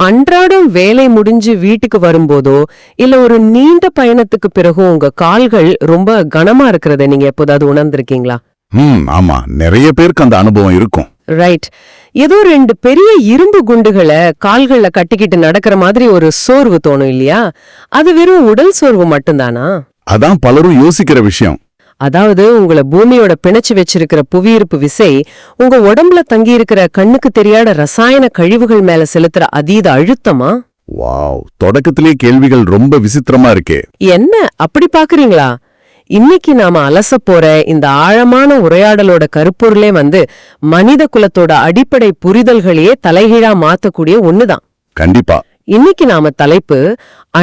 அன்றாடம் வேலை முடிஞ்சு வீட்டுக்கு வரும்போதோ இல்ல ஒரு நீண்ட பயணத்துக்கு பிறகு உங்க கால்கள் ரொம்ப கனமா இருக்கிறத நீங்க எப்போதாவது உணர்ந்திருக்கீங்களா? ஆமா, நிறைய பேருக்கு அந்த அனுபவம் இருக்கும். ரைட். ஏதோ ரெண்டு பெரிய இரும்பு குண்டுகளை கால்கள்ல கட்டிக்கிட்டு நடக்கிற மாதிரி ஒரு சோர்வு தோணும் இல்லையா? அது வெறும் உடல் சோர்வு மட்டும்தானா? அதான் பலரும் யோசிக்கிற விஷயம். அதாவது உங்களை பூமியோட பிணைச்சு வச்சிருக்கிற புவியீர்ப்பு விசை உங்க உடம்புல தங்கி இருக்கிற கண்ணுக்கு தெரியாத ரசாயன கழிவுகள் மேல செலுத்துற அதீத அழுத்தமா? வாவ், தொடக்கத்திலே கேள்விகள் ரொம்ப விசித்திரமா இருக்கே. என்ன அப்படி பாக்குறீங்களா? இன்னைக்கு நாம அலச போற இந்த ஆழமான உரையாடலோட கருப்பொருளே மனித குலத்தோட அடிப்படை புரிதல்களையே தலைகீழா மாத்தக்கூடிய ஒண்ணுதான். கண்டிப்பா. இன்னைக்கு நாம தலைப்பு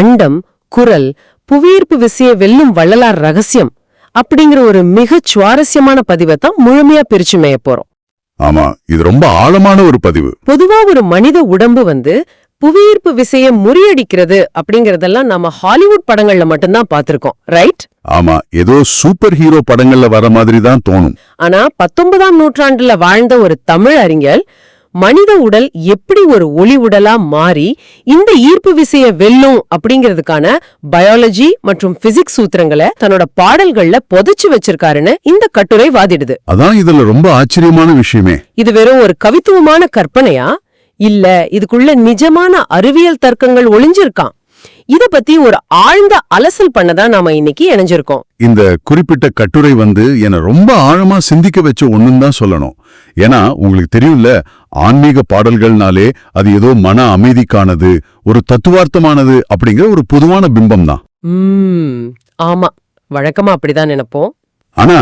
அண்டம், குரல், புவியீர்ப்பு விசையை வெல்லும் வள்ளலார் ரகசியம் அப்படிங்கிற ஒரு மிகச் சுவாரஸ்யமான பதிவை தான் முழுமையா பிரிச்சு மேய போறோம். ஆமா, இது ரொம்ப ஆழமான ஒரு பதிவு. பொதுவா ஒரு மனித உடம்பு புவியீர்ப்பு விசையை முறியடிக்கிறது அப்படிங்கறதெல்லாம் நம்ம ஹாலிவுட் படங்கள்ல மட்டும்தான் பாத்திருக்கோம், ரைட்? ஆமா, ஏதோ சூப்பர் ஹீரோ படங்கள்ல வர மாதிரி தான் தோணும். ஆனா 19ஆம் நூற்றாண்டுல வாழ்ந்த ஒரு தமிழ் அறிஞர் மனித உடல் எப்படி ஒரு ஒளி உடலா மாறி இந்த ஈர்ப்பு விசையை வெல்லும் அப்படிங்கிறதுக்கான பயாலஜி மற்றும் பிசிக்ஸ் சூத்திரங்களை தன்னோட பாடல்கள்ல புதைச்சு வச்சிருக்காருன்னு இந்த கட்டுரை வாதிடுது. அதான் இதுல ரொம்ப ஆச்சரியமான விஷயமே. இது வெறும் ஒரு கவித்துவமான கற்பனையா இல்ல இதுக்குள்ள நிஜமான அறிவியல் தர்க்கங்கள் ஒளிஞ்சிருக்கான்? இத பத்தி ஒரு ஆழ்ந்த அலசல் பண்ணதான் நாம இன்னைக்கு இணைஞ்சிருக்கோம். இந்த குறிப்பிட்ட கட்டுரை என ரொம்ப ஆழமா சிந்திக்க வச்ச ஒண்ணுன்னு தான் சொல்லணும். ஏன்னா உங்களுக்கு தெரியும்ல, ஆன்மீக பாடல்கள்னாலே அது ஏதோ மன அமைதிக்கானது, ஒரு தத்துவார்த்தமானது அப்படிங்கிற ஒரு பொதுவான பிம்பம் தான். ஆமா, வழக்கமா அப்படிதான் நினைப்போம். ஆனா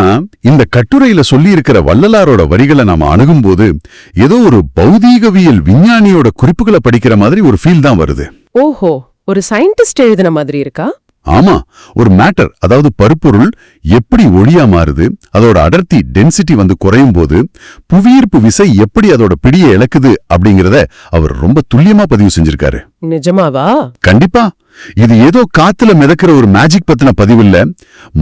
இந்த கட்டுரையில சொல்லி இருக்கிற வள்ளலாரோட வரிகளை நாம அணுகும்போது ஏதோ ஒரு பௌதீகவியல் விஞ்ஞானியோட குறிப்புகளை படிக்கிற மாதிரி ஒரு ஃபீல் தான் வருது. ஓஹோ, ஒரு சயின்டிஸ்ட் எழுதின மாதிரி இருக்கா? ஆமா, ஒரு மேட்டர், அதாவது பருப்பொருள் எப்படி ஒளியா மாறுது, அதோட அடர்த்தி டென்சிட்டி குறையும் போது புவியீர்ப்பு விசை எப்படி அதோட பிடியை இழக்குது அப்படிங்கறத அவர் ரொம்ப துல்லியமா பதிவு செஞ்சிருக்காரு. நிஜமாவா? கண்டிப்பா. இது ஏதோ காத்துல மிதக்கிற ஒரு மேஜிக் பத்தின பதிவில்ல,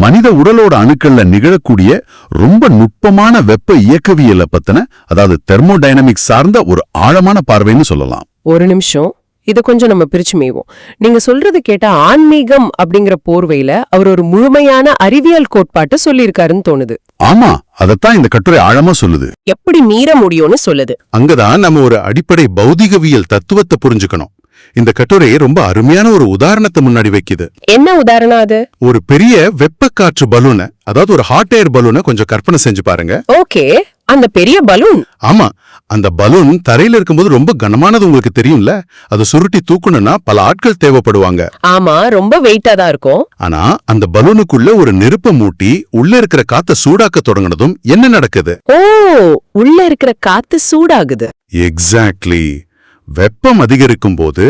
மனித உடலோட அணுக்கள்ல நிகழக்கூடிய ரொம்ப நுட்பமான வெப்ப இயக்கவியலை பத்தின, அதாவது தெர்மோடைனமிக்ஸ் சார்ந்த ஒரு ஆழமான பார்வைன்னு சொல்லலாம். ஒரு நிமிஷம், இத கொஞ்சம் நம்ம பிரிச்சு மேய்வோம். நீங்க சொல்றது கேட்டா ஆன்மீகம் அப்படிங்கிற போர்வையில அவர் ஒரு முழுமையான அறிவியல் கோட்பாட்டை சொல்லியிருக்காருன்னு தோணுது. ஆமா, அதத்தான் இந்த கட்டுரை ஆழமா சொல்லுது. எப்படி மீற முடியும்னு சொல்லுது. அங்கதான் நம்ம ஒரு அடிப்படை பௌதிகவியல் தத்துவத்தை புரிஞ்சுக்கணும். இந்த கட்டுரை ரொம்ப அருமையான ஒரு உதாரணத்தை முன்னாடி வைக்குது. என்ன உதாரணம் அது? ஒரு பெரிய வெப்ப காற்று பலூனை, அதாவது ஒரு ஹாட் ஏர் பலூனை கொஞ்சம் கற்பனை செஞ்சு பாருங்க. ஓகே, அந்த பெரிய பலூன். ஆமா, அந்த பலூன் தரையில இருக்கும்போது ரொம்ப கனமானது உங்களுக்கு தெரியும்ல. அதை சுருட்டி தூக்கணும்னா பல ஆட்கள் தேவைப்படுவாங்க. ஆமா, ரொம்ப வெயிட்டா தான் இருக்கும். ஆனா அந்த பலூனுக்குள்ள ஒரு நெருப்பை மூட்டி உள்ள இருக்கிற காத்த சூடாக்க தொடங்கினதும் என்ன நடக்குது? ஓ, உள்ள இருக்கிற காத்து சூடாகுது. எக்ஸாக்ட்லி. வெப்பம் அதிகரிக்கும் போது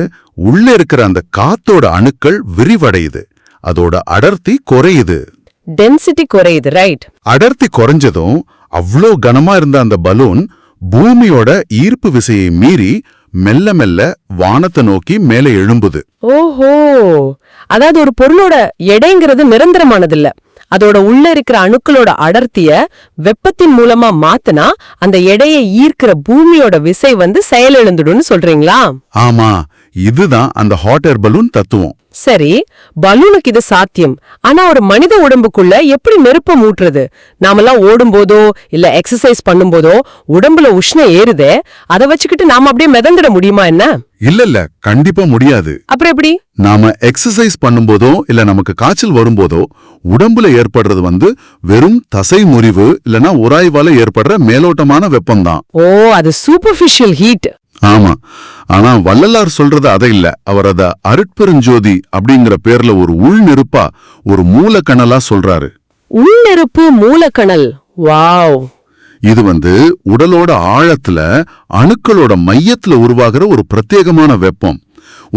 உள்ள இருக்கிற அந்த காத்தோட அணுக்கள் விரிவடையுது, அதோட அடர்த்தி குறையுது. டென்சிட்டி குறையுது, ரைட்? அடர்த்தி குறைஞ்சதும் அவ்வளோ கனமா இருந்த அந்த பலூன் பூமியோட ஈர்ப்பு விசையை மீறி மெல்ல மெல்ல வானத்தை நோக்கி மேலே எழும்புது. ஓஹோ, அதாவது ஒரு பொருளோட எடைங்கிறது நிரந்தரமானதில்ல. அதோட உள்ள இருக்கிற அணுக்களோட அடர்த்திய வெப்பத்தின் மூலமா மாத்தினா அந்த எடையை ஈர்க்கிற பூமியோட விசை செயலிழந்துடும் சொல்றீங்களா? ஆமா, இதுதான் அந்த ஹாட் ஏர் பலூன் தத்துவம். சரி, பலூனுக்கு இது சாத்தியம். ஆனா ஒரு மனித உடம்புக்குள்ள எப்படி நெருப்ப மூட்டுறது? நாமெல்லாம் ஓடும் போதோ இல்ல எக்ஸசைஸ் பண்ணும் போதோ உடம்புல உஷ்ணம் ஏறுதே, அதை வச்சுக்கிட்டு நாம அப்படியே மிதந்துட முடியுமா என்ன? இல்ல, கண்டிப்பா முடியாது. அப்புறம் எப்படி? நாம எக்ஸசைஸ் பண்ணும்போதோ இல்ல நமக்கு காய்ச்சல் வரும்போதோ உடம்புல ஏற்படுறது வெறும் தசை முறிவு இல்லனா உராய்வால ஏற்படுற மேலோட்டமான வெப்பம்தான். ஓ, அது சூப்பர்ஃபிஷியல் ஹீட். ஆமா, ஆனா வள்ளலார் சொல்றது அதை இல்ல. அவர் அத அருட்பெருஞ்சோதி அப்படிங்கிற பேர்ல ஒரு உள் நெருப்பா, ஒரு மூலக்கணலா சொல்றாரு. உள் நெருப்பு, மூலக்கணல். வாவ்! இது உடலோட ஆழத்துல அணுக்களோட மையத்துல உருவாகிற ஒரு பிரத்யேகமான வெப்பம்.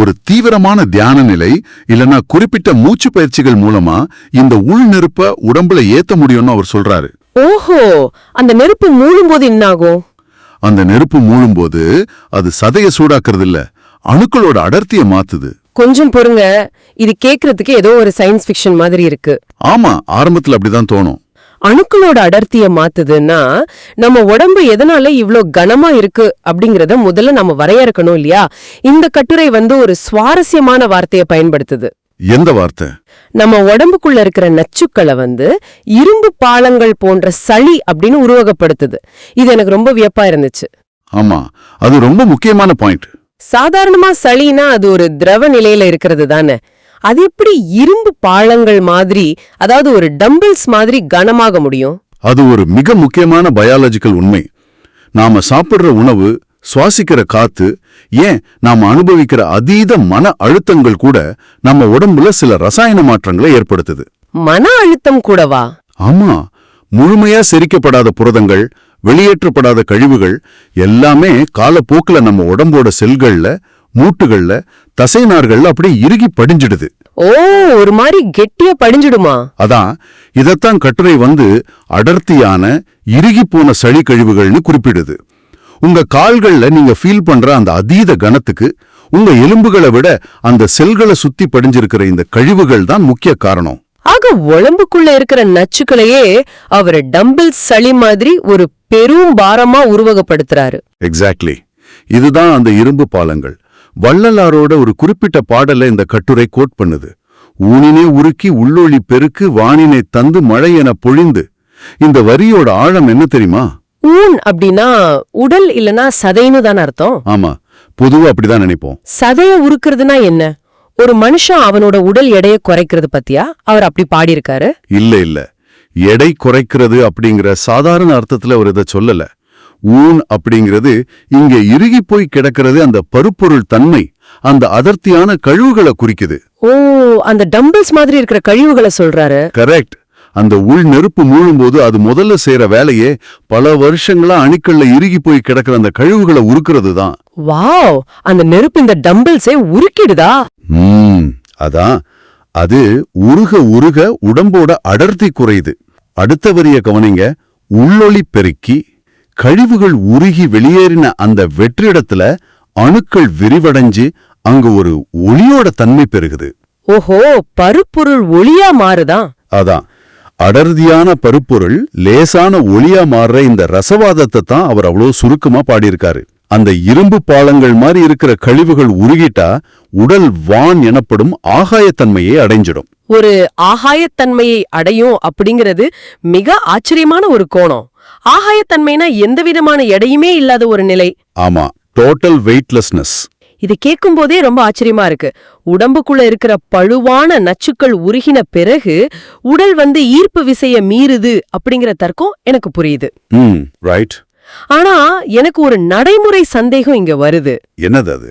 ஒரு தீவிரமான தியான நிலை இல்லனா குறிப்பிட்ட மூச்சு பயிற்சிகள் மூலமா இந்த உள் நெருப்ப உடம்புல ஏத்த முடியும்னு அவர் சொல்றாரு. ஓஹோ, அந்த நெருப்பு மூழும் போது என்ன ஆகும்? அந்த நெருப்பு மூழும்போது அது சதைய சூடாக்குறது இல்ல, அணுக்களோட அடர்த்திய மாத்துது. கொஞ்சம் பொறுங்க, இது கேக்குறதுக்கு ஏதோ ஒரு சயின்ஸ் ஃபிக்ஷன் மாதிரி இருக்கு. ஆமா, ஆரம்பத்துல அப்படிதான் தோணும். அணுக்களோட அடர்த்திய மாத்துதுன்னா நம்ம உடம்பு எதனால இவ்ளோ கனமா இருக்கு அப்படிங்கறத முதல்ல நம்ம வரையறுக்கணும் இல்லையா? இந்த கட்டுரை ஒரு சுவாரஸ்யமான வார்த்தையை பயன்படுத்துது. எந்த வார்த்தை? நம்ம உடம்புக்குள்ள இருக்கிற நச்சுக்களை இரும்பு பாலங்கள் போன்ற சளி அப்படின்னு உருவகப்படுத்துது. இது எனக்கு ரொம்ப வியப்பா இருந்துச்சு. ஆமா, அது ரொம்ப முக்கியமான பாயிண்ட். சாதாரணமா சளினா அது ஒரு திரவ நிலையில இருக்கிறது தானே. அது எப்படி இரும்பு பாலங்கள் மாதிரி, அதாவது ஒரு டம்பிள்ஸ் மாதிரி கனமாக முடியும்? அது ஒரு மிக முக்கியமான பயாலஜிக்கல் உண்மை. நாம சாப்பிடுற உணவு, சுவாசிக்கிற காத்து, ஏன் நாம அனுபவிக்கிற அதீத மன அழுத்தங்கள் கூட நம்ம உடம்புல சில ரசாயன மாற்றங்களை ஏற்படுத்துது. மன அழுத்தம் கூடவா? ஆமா, முழுமையா செரிக்கப்படாத புரதங்கள், வெளியேற்றப்படாத கழிவுகள் எல்லாமே காலப்போக்குல நம்ம உடம்போட செல்கள்ல, மூட்டுகள்ல, தசைநார்கள்ல அப்படியே இறுகி படிஞ்சிடுது. ஓ, ஒரு மாதிரி கெட்டியா படிஞ்சிடுமா? அதான் இதத்தான் கட்டுரை அடர்த்தியான இறுகி போன சளி கழிவுகள்னு குறிப்பிடுது. உங்க கால்கள்ல நீங்க ஃபீல் பண்ற அந்த அதீத கனத்துக்கு உங்க எலும்புகளை விட அந்த செல்களை சுத்தி படிஞ்சிருக்கிற இந்த கழிவுகள் தான் முக்கிய காரணம். ஆக உடம்புக்குள்ள இருக்கிற நச்சுக்களையே அவர் டம்பிள் சளி மாதிரி ஒரு பெரும் பாரமா உருவகப்படுத்துறாரு. எக்ஸாக்ட்லி, இதுதான் அந்த இரும்பு பாலங்கள். வள்ளலாரோட ஒரு குறிப்பிட்ட பாடலை இந்த கட்டுரை கோட் பண்ணுது. ஊனினை உருக்கி உள்ளொளி பெருக்கு வானினை தந்து மழை என பொழிந்து. இந்த வரியோட ஆழம் என்ன தெரியுமா? ஊன் அப்படின்னா உடல் இல்லனா சதைன்னு தானே அர்த்தம்? ஆமா, பொதுவா அப்படிதான் நினைப்போம். சதைய உருக்குறதுனா என்ன? ஒரு மனுஷன் அவனோட உடல் எடையை குறைக்கிறது பத்தியா அவர் அப்படி பாடியிருக்காரு? இல்ல, எடை குறைக்கிறது அப்படிங்கிற சாதாரண அர்த்தத்துல அவர் இதை சொல்லல. ஊன் அப்படிங்கிறது இங்க இறுகி போய் கிடக்கிறது அந்த பருப்பொருள் தன்மை, அந்த அடர்த்தியான கழிவுகளை குறிக்குது. ஓ, அந்த டம்பிள்ஸ் மாதிரி இருக்கிற கழிவுகளை சொல்றாரு. கரெக்ட். அந்த உள் நெருப்பு மூழும்போது அது முதல்ல செய்யற வேலையே பல வருஷங்களா அணுக்கள்ல இறுகி போய் கிடக்கிற அந்த கழிவுகளை உருக்குறது தான். வாவ், அந்த நெருப்பு இந்த டம்பிள்ஸை உருக்கிடுதா? அதான், அது உருக உருக உடம்போட அடர்த்தி குறையுது. அடுத்த வரிய கவனிங்க. உள்ளொளி பெருக்கி கழிவுகள் உருகி வெளியேறின அந்த வெற்றிடத்துல அணுக்கள் விரிவடைஞ்சு அங்கு ஒரு ஒளியோட தன்மை பெருகுது. ஓஹோ, பருப்பொருள் ஒளியா மாறுதான். அதான், அடர்த்தியான பருப்பொருள் லேசான ஒளியா மாறுற இந்த ரசவாதத்தை தான் அவர் அவ்வளோ சுருக்கமா பாடியிருக்காரு. அந்த இரும்பு பாலங்கள் மாதிரி இருக்கிற கழிவுகள் உருகிட்டா உடல் வான் எனப்படும் ஆகாயத்தன்மையை அடைஞ்சிடும். ஒரு ஆகாயத்தன்மையை அடையும் அப்படிங்கிறது மிக ஆச்சரியமான ஒரு கோணம். ஆகாயத்தன்மைனா எந்த விதமான எடையுமே இல்லாத ஒரு நிலை. ஆமா, டோட்டல் வெயிட்லெஸ்னஸ். இது கேட்கும் போதே ரொம்ப ஆச்சரியமா இருக்கு. உடம்புக்குள்ள இருக்கிற பழுவான நச்சுக்கள் உருகின பிறகு உடல் ஈர்ப்பு விசைய மீறுது அப்படிங்கிற தர்க்கம் எனக்கு புரியுது. ரைட். ஆனா எனக்கு ஒரு நடைமுறை சந்தேகம் இங்க வருது. என்னது அது?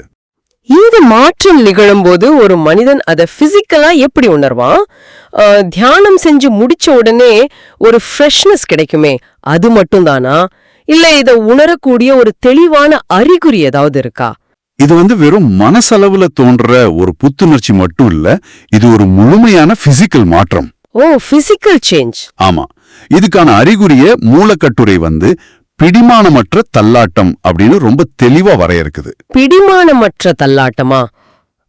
இந்த மாற்றம் நிகழும் போது ஒரு மனிதன் அதை பிசிக்கலா எப்படி உணர்வான்? தியானம் செஞ்சு முடிச்ச உடனே ஒரு ஃப்ரெஷ்னஸ் கிடைக்குமே, அது மட்டும் தானா? இல்ல இதை உணரக்கூடிய ஒரு தெளிவான அறிகுறி ஏதாவது இருக்கா? இது வெறும் மனசளவுல தோன்ற ஒரு புத்துணர்ச்சி மட்டும் இல்ல, இது ஒரு முழுமையான பிசிக்கல் மாற்றம். ஓ, பிசிக்கல் சேஞ்ச். ஆமா, இதுக்கான அறிகுறிய மூலக்கட்டுரை பிடிமானமற்ற தள்ளாட்டம் அப்படின்னு ரொம்ப தெளிவா வரையறுக்குது. பிடிமானமற்ற தள்ளாட்டமா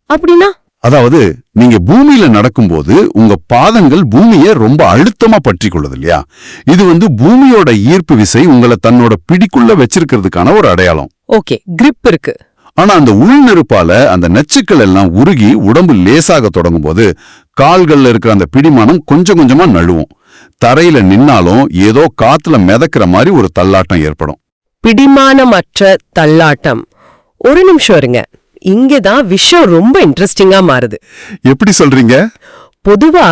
அப்படின்னா? அதாவது நீங்க பூமியில நடக்கும்போது உங்க பாதங்கள் பூமியை ரொம்ப அழுத்தமா பற்றி கொள்ளுது இல்லையா? இது பூமியோட ஈர்ப்பு விசை உங்களை தன்னோட பிடிக்குள்ள வச்சிருக்கிறதுக்கான ஒரு அடையாளம். ஓகே, கிரிப் இருக்கு. ஆனா அந்த உள்நெருப்பால அந்த நச்சுக்கள் எல்லாம் உருகி உடம்பு லேசாக தொடங்கும் போது கால்கள்ல இருக்கிற அந்த பிடிமானம் கொஞ்சம் கொஞ்சமா நழுவும். தரையில நின்னாலும் ஏதோ காத்துல மிதக்கிற மாதிரி ஒரு தள்ளாட்டம் ஏற்படும். பிடிமானமற்ற தள்ளாட்டம். ஒரு நிமிஷம் இருங்க, இங்கதான் விஷயம் ரொம்ப இன்ட்ரெஸ்டிங்கா மாறுது. எப்படி சொல்றீங்க? பொதுவா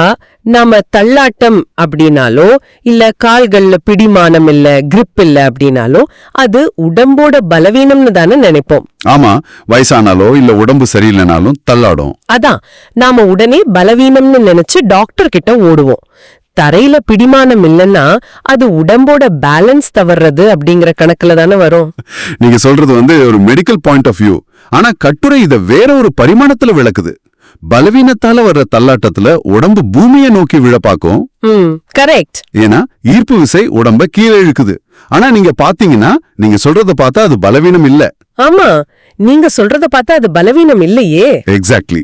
நாம தள்ளாட்டம் அப்படின்னாலோ இல்ல கால்கள்ல பிடிமானம் இல்ல, கிரிப் இல்ல அப்படின்னாலோ அது உடம்போட பலவீனம்னு தானே நினைப்போம். ஆமா, வயசானாலோ இல்ல உடம்பு சரியில்லைனாலும் தள்ளாடும். அதான் நாம உடனே பலவீனம்னு நினைச்சு டாக்டர் கிட்ட ஓடுவோம். தரையில பிடிமானம் இல்லைன்னா அது உடம்போட பேலன்ஸ் தவறது அப்படிங்கிற கணக்குல தானே வரும். நீங்க சொல்றது ஒரு மெடிக்கல் பாயிண்ட் ஆஃப் வியூ. ஆனா கட்டுரை இத வேற ஒரு பரிமாணத்துல விளக்குது. பலவீனத்தால வர்ற தள்ளாட்டத்துல உடம்பு பூமியை நோக்கி விழப்பாக்கும். கரெக்ட். ஏன்னா ஈர்ப்பு விசை உடம்ப கீழே இழுக்குது. ஆனா நீங்க பாத்தீங்கன்னா, நீங்க சொல்றத பார்த்தா அது பலவீனம் இல்ல. ஆமா, நீங்க சொல்றத பார்த்தா அது பலவீனம் இல்லையே. எக்ஸாக்ட்லி.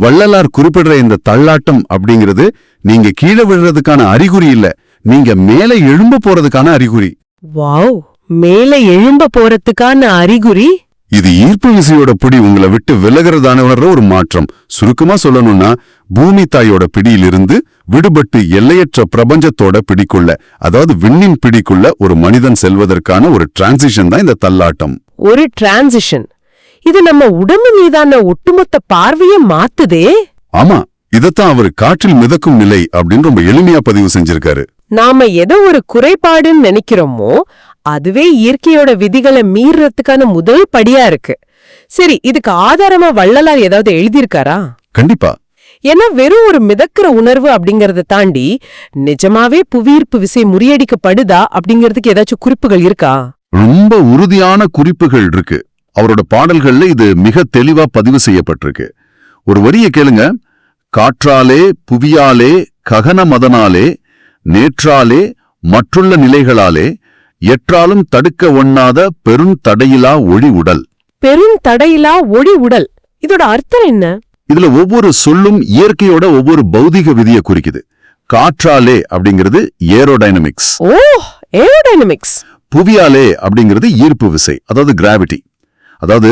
வள்ளலார் குறிப்பிடுற இந்த தள்ளாட்டம் அப்படிங்கிறது நீங்க கீழே விழுறதுக்கான அறிகுறி இல்ல, நீங்க மேலே எழும்ப போறதுக்கான அறிகுறி. வாவ், மேல எழும்ப போறதுக்கான அறிகுறி. இது ஈர்ப்பு விசையோட பிடி உங்களை விட்டு விலகிறதான ஒரு மாற்றம். சுருக்கமா சொல்லணும்னா, பூமி தாயோட பிடியிலிருந்து விடுபட்டு எல்லையற்ற பிரபஞ்சத்தோட பிடிக்குள்ள, அதாவது விண்ணின் பிடிக்குள்ள ஒரு மனிதன் செல்வதற்கான ஒரு டிரான்சிஷன் தான் இந்த தள்ளாட்டம். ஒரு டிரான்சிஷன். இது நம்ம உடம்பு மீதான ஒட்டுமொத்த பார்வையை மாத்துதே. ஆமா, இதத்தான் அவர் காற்றில் மிதக்கும் நிலை அப்படின்னு ரொம்ப எளிமையா பதிவு செஞ்சிருக்காரு. நாம எதோ ஒரு குறைபாடுன்னு நினைக்கிறோமோ அதுவே இயற்கையோட விதிகளை மீறதுக்கான முதல் படியா இருக்கு. சரி, இதுக்கு ஆதாரமா வள்ளலார் ஏதாவது எழுதியிருக்காரா? கண்டிப்பா. ஏன்னா வெறும் ஒரு மிதக்கிற உணர்வு அப்படிங்கறத தாண்டி நிஜமாவே புவியீர்ப்பு விசை முறியடிக்கப்படுதா அப்படிங்கறதுக்கு ஏதாச்சும் குறிப்புகள் இருக்கா? ரொம்ப உறுதியான குறிப்புகள் இருக்கு. அவரோட பாடல்கள்ல இது மிக தெளிவா பதிவு செய்யப்பட்டிருக்கு. ஒரு வரியை கேளுங்க. காற்றாலே, புவியாலே, ககன மதனாலே, நேற்றாலே, மற்றுள்ள நிலைகளாலே, எற்றாலும் தடுக்க ஒண்ணாத பெருந்தடையிலா ஒளி உடல். பெருந்தடையிலா ஒளி உடல், இதோட அர்த்தம் என்ன? இதுல ஒவ்வொரு சொல்லும் இயற்கையோட ஒவ்வொரு பௌதிக விதியை குறிக்குது. காற்றாலே அப்படிங்கிறது ஏரோடைனமிக்ஸ். ஓ, ஏரோடைனமிக்ஸ். புவியாலே அப்படிங்கிறது ஈர்ப்பு விசை, அதாவது கிராவிட்டி. அதாவது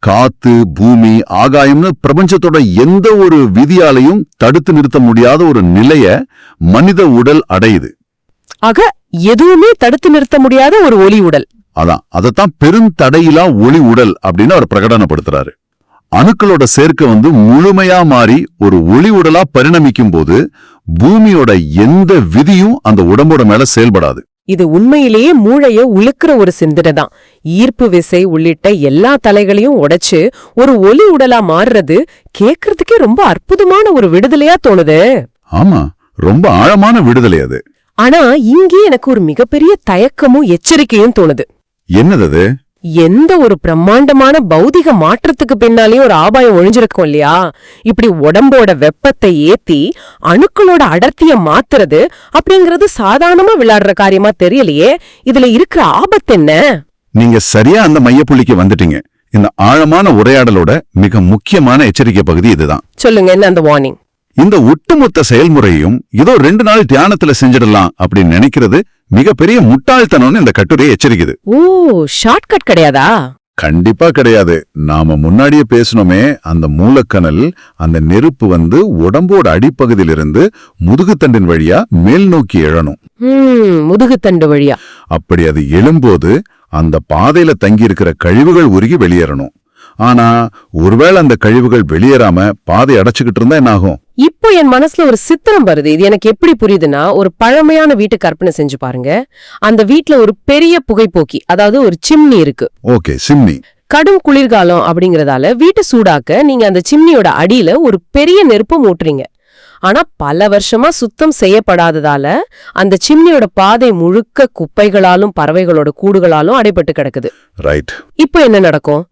காத்து, பூமி, ஆகாயம்னு பிரபஞ்சத்தோட எந்த ஒரு விதியாலையும் தடுத்து நிறுத்த முடியாத ஒரு நிலைய மனித உடல் அடையுது. ஆக எதுவுமே தடுத்து நிறுத்த முடியாத ஒரு ஒளி உடல். அதத்தான் பெருந்தடையிலா ஒளி உடல் அப்படின்னு அவர் பிரகடனப்படுத்துறாரு. அணுக்களோட சேர்க்கை முழுமையா மாறி ஒரு ஒளி உடலா பரிணமிக்கும் போது பூமியோட எந்த விதியும் அந்த உடம்போட மேல செயல்படாது. இது உண்மையிலேயே மூளைய உழுக்கிற ஒரு சிந்தனை தான். ஈர்ப்பு விசை உள்ளிட்ட எல்லா தலைகளையும் உடைச்சு ஒரு ஒளி உடலா மாறுறது கேக்குறதுக்கே ரொம்ப அற்புதமான ஒரு விடுதலையா தோணுது. ஆமா, ரொம்ப ஆழமான விடுதலை அது. ஆனா இங்கே எனக்கு ஒரு மிகப்பெரிய தயக்கமும் எச்சரிக்கையும் தோணுது. என்னது? எந்த ஒரு பிரம்மாண்டமான பௌதிக மாற்றத்துக்கு பின்னாலேயும் ஒரு ஆபாயம் ஒழிஞ்சிருக்கும் இல்லையா? இப்படி உடம்போட வெப்பத்தை ஏத்தி அணுக்களோட அடர்த்திய மாத்துறது அப்படிங்கறது சாதாரணமா விளையாடுற காரியமா தெரியலையே. இதுல இருக்கிற ஆபத்து என்ன? நீங்க சரியா அந்த மையப்புள்ளிக்கு வந்துட்டீங்க. இந்த ஆழமான உரையாடலோட மிக முக்கியமான எச்சரிக்கை பகுதி இதுதான். சொல்லுங்க, என்ன அந்த வார்னிங்? இந்த ஒட்டுமொத்த செயல்முறையும் ஏதோ 2 நாள் தியானத்துல செஞ்சிடலாம் அப்படின்னு நினைக்கிறது மிகப்பெரிய முட்டாள்தனம்னு இந்த கட்டுரையை எச்சரிக்குது. ஓ, ஷார்ட்கட் கிடையாதா? கண்டிப்பா கிடையாது. நாம முன்னாடியே பேசணுமே, அந்த மூலக்கனல், அந்த நெருப்பு உடம்போட அடிப்பகுதியிலிருந்து முதுகுத்தண்டின் வழியா மேல் நோக்கி எழணும். முதுகுத்தண்டு வழியா. அப்படி அது எழும்போது அந்த பாதையில தங்கியிருக்கிற கழிவுகள் உருகி வெளியேறணும். ஆனா ஒருவேளை அந்த கழிவுகள் வெளியேறாம பாதை அடைச்சுக்கிட்டு இருந்தா என்ன ஆகும்? இப்போ என் மனசுல ஒரு சித்திரம் வருது. இது எனக்கு எப்படி புரியுதுன்னா, ஒரு பழமையான வீட்டு கற்பனை செஞ்சு பாருங்க. அந்த வீட்ல ஒரு பெரிய புகைப்போக்கி, அதாவது ஒரு சிம்னி இருக்கு. Okay, chimney. கடும் குளிர்காலம் அப்படிங்கறதால வீட்டை சூடாக்க நீங்க அந்த சிம்னியோட அடியில ஒரு பெரிய நெருப்பு மூட்டுறீங்க. ஆனா பல வருஷமா சுத்தம் செய்யப்படாததால அந்த சிம்னியோட பாதை முழுக்க குப்பைகளாலும் பறவைகளோட கூடுகளாலும் அடைபட்டு கிடக்குது. ரைட். இப்போ என்ன நடக்கும்?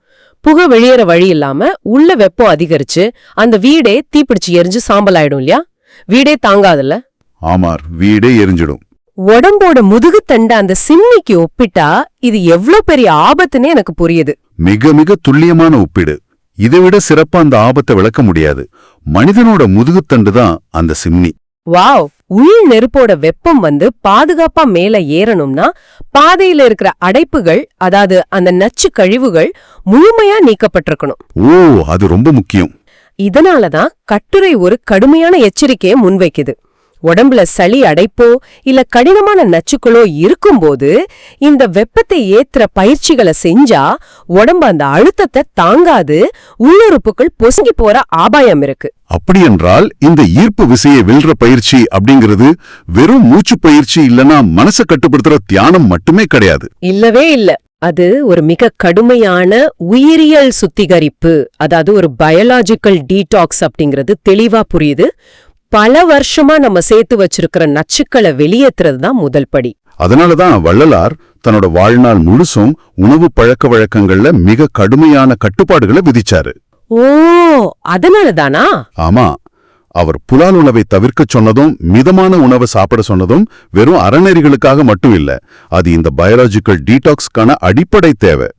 புகை வெளியேற வழி இல்லாம உள்ள வெப்பம் அதிகரிச்சு அந்த வீடே தீப்பிடிச்சு எரிஞ்சு சாம்பல் ஆயிடும் இல்லையா? வீடே தாங்காதுல்ல? ஆமார், வீடே எரிஞ்சிடும். உடம்போட முதுகுத்தண்ட அந்த சிம்னிக்கு ஒப்பிட்டா இது எவ்வளவு பெரிய ஆபத்துன்னு எனக்கு புரியுது. மிக மிக துல்லியமான ஒப்பீடு. இதை விட சிறப்பா அந்த ஆபத்தை விளக்க முடியாது. மனிதனோட முதுகுத்தண்டு தான் அந்த சிம்னி. வாவ், உள் நெருப்போட வெப்பம் பாதுகாப்பா மேல ஏறணும்னா பாதையில இருக்கிற அடைப்புகள், அதாவது அந்த நச்சு கழிவுகள் முழுமையா நீக்கப்பட்டிருக்கணும். ஓ, அது ரொம்ப முக்கியம். இதனாலதான் கட்டுரை ஒரு கடுமையான எச்சரிக்கையை முன்வைக்குது. உடம்புல சளி அடைப்போ இல்ல கடினமான நச்சுக்களோ இருக்கும்போது இந்த வெப்பத்தை ஏத்துற பயிற்சிகளை செஞ்சா உடம்பு அந்த அழுத்தத்தை தாங்காது, உள்ளுறுப்புகள் பொசுங்கி போற ஆபாயம் இருக்கு. அப்படியென்றால் இந்த ஈர்ப்பு விசையை வெல்ற பயிற்சி அப்படிங்கிறது வெறும் மூச்சு பயிற்சி இல்லனா மனசை கட்டுப்படுத்துற தியானம் மட்டுமே கிடையாது. இல்லவே இல்ல. அது ஒரு மிக கடுமையான உயிரியல் சுத்திகரிப்பு, அதாவது ஒரு பயாலஜிக்கல் டீடாக்ஸ் அப்படிங்கிறது தெளிவா புரியுது. பல வருஷமா நம்ம சேர்த்து வச்சிருக்கிற நச்சுக்களை வெளியேற்றுறது தான் முதல் படி. அதனாலதான் வள்ளலார் தன்னோட வாழ்நாள் முழுசும் உணவு பழக்க வழக்கங்கள்ல மிக கடுமையான கட்டுப்பாடுகளை விதிச்சாரு. ஓ, அதனாலதானா? ஆமா, அவர் புலால் உணவை தவிர்க்க சொன்னதும் மிதமான உணவை சாப்பிட சொன்னதும் வெறும் அறநெறிகளுக்காக மட்டும் இல்ல, அது இந்த பயாலஜிக்கல் டீடாக்ஸ்க்கான அடிப்படை தேவை.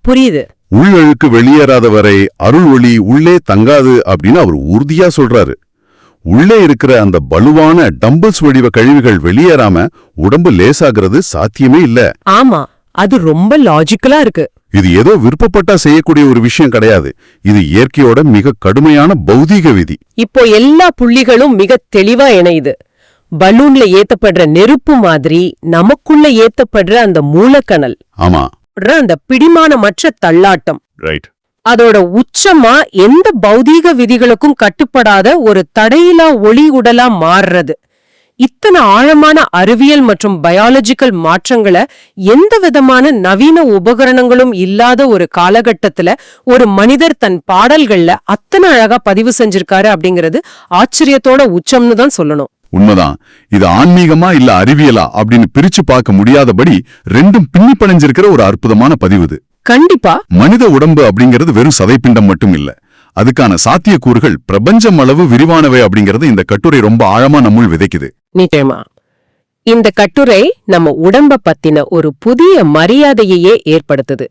புரியுது. உள்ளழுக்கு வெளியேறாத வரை அருள் ஒளி உள்ளே தங்காது அப்படின்னு அவர் உறுதியா சொல்றாரு. உள்ளே இருக்கிற அந்த பலுவான டம்பிள்ஸ் வடிவ கழிவுகள் வெளியேறாம உடம்பு லேசாகிறது சாத்தியமே இல்ல. ஆமா, அது ரொம்ப லாஜிக்கலா இருக்கு. இது ஏதோ விருப்பப்பட்டா செய்யக்கூடிய ஒரு விஷயம் கிடையாது. இது இயற்கையோட மிக கடுமையான பௌதீக விதி. இப்போ எல்லா புள்ளிகளும் மிக தெளிவா இணையுது. பலூன்ல ஏத்தப்படுற நெருப்பு மாதிரி நமக்குள்ள ஏத்தப்படுற அந்த மூலக்கணல், ஆமா, அந்த பிடிமானமற்ற தள்ளாட்டம், ரைட், அதோட உச்சமா எந்த பௌதீக விதிகளுக்கும் கட்டுப்படாத ஒரு தடையிலா ஒளி உடலா மாறுறது. இத்தனை ஆழமான அறிவியல் மற்றும் பயாலஜிக்கல் மாற்றங்களை எந்த விதமான நவீன உபகரணங்களும் இல்லாத ஒரு காலகட்டத்துல ஒரு மனிதர் தன் பாடல்கள்ல அத்தனை அழகா பதிவு செஞ்சிருக்காரு அப்படிங்கிறது ஆச்சரியத்தோட உச்சம்னு தான் சொல்லணும். உண்மைதான். இது ஆன்மீகமா இல்ல அறிவியலா அப்படின்னு பிரிச்சு பார்க்க முடியாதபடி ரெண்டும் பின்னி பிணைஞ்சிருக்கிற ஒரு அற்புதமான பதிவு இது. கண்டிப்பா. மனித உடம்பு அப்படிங்கிறது வெறும் சதைப்பிண்டம் மட்டும் இல்ல, அதுக்கான சாத்தியக்கூறுகள் பிரபஞ்சம் அளவு விரிவானவை அப்படிங்கறது இந்த கட்டுரை ரொம்ப ஆழமா நம்முள் விதைக்குது. நிச்சயமா இந்த கட்டுரை நம்ம உடம்ப பத்தின ஒரு புதிய மரியாதையையே ஏற்படுத்துது.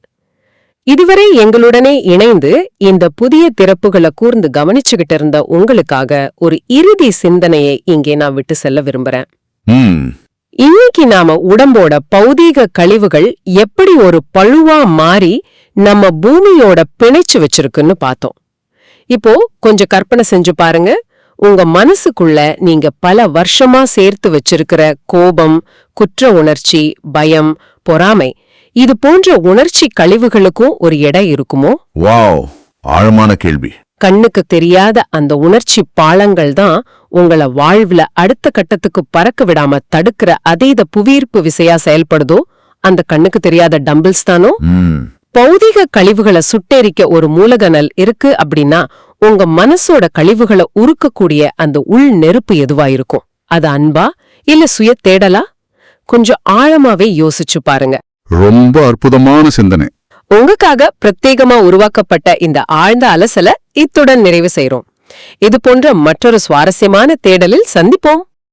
இதுவரை எங்களுடனே இணைந்து இந்த புதிய திறப்புகளை கூர்ந்து கவனிச்சுகிட்டு இருந்த உங்களுக்காக ஒரு இறுதி சிந்தனையை இங்கே நான் விட்டு செல்ல விரும்புறேன். இன்னைக்கு நாம உடம்போட பௌதீக கழிவுகள் எப்படி ஒரு பழுவா மாறி நம்ம பூமியோட பிணைச்சு வச்சிருக்குன்னு பார்த்தோம். இப்போ கொஞ்சம் கற்பனை செஞ்சு பாருங்க. உங்க மனசுக்குள்ள நீங்க பல வருஷமா சேர்த்து வச்சிருக்கிற கோபம், குற்ற உணர்ச்சி, பயம், பொறாமை, இது போன்ற உணர்ச்சி கழிவுகளுக்கும் ஒரு இடம் இருக்குமோ? வாவ், ஆழமான கேள்வி. கண்ணுக்கு தெரியாத அந்த உணர்ச்சி பாலங்கள் தான் உங்கள வாழ்வுல அடுத்த கட்டத்துக்கு பறக்க விடாம தடுக்கிற அதீத புவியீர்ப்பு விசையா செயல்படுதோ அந்த கண்ணுக்கு தெரியாத டம்பிள்ஸ் தானோ? பௌதிக கழிவுகளை சுட்டெரிக்க ஒரு மூலகனல் இருக்கு அப்படின்னா உங்க மனசோட கழிவுகளை உருக்கக்கூடிய அந்த உள் நெருப்பு எதுவா இருக்கும்? அது அன்பா இல்ல சுய தேடலா? கொஞ்சம் ஆழமாவே யோசிச்சு பாருங்க. ரொம்ப அற்புதமான சிந்தனை. உங்களுக்காக பிரத்யேகமா உருவாக்கப்பட்ட இந்த ஆழ்ந்த அலசலை இத்துடன் நிறைவு செய்றோம். இது போன்ற மற்றொரு சுவாரஸ்யமான தேடலில் சந்திப்போம்.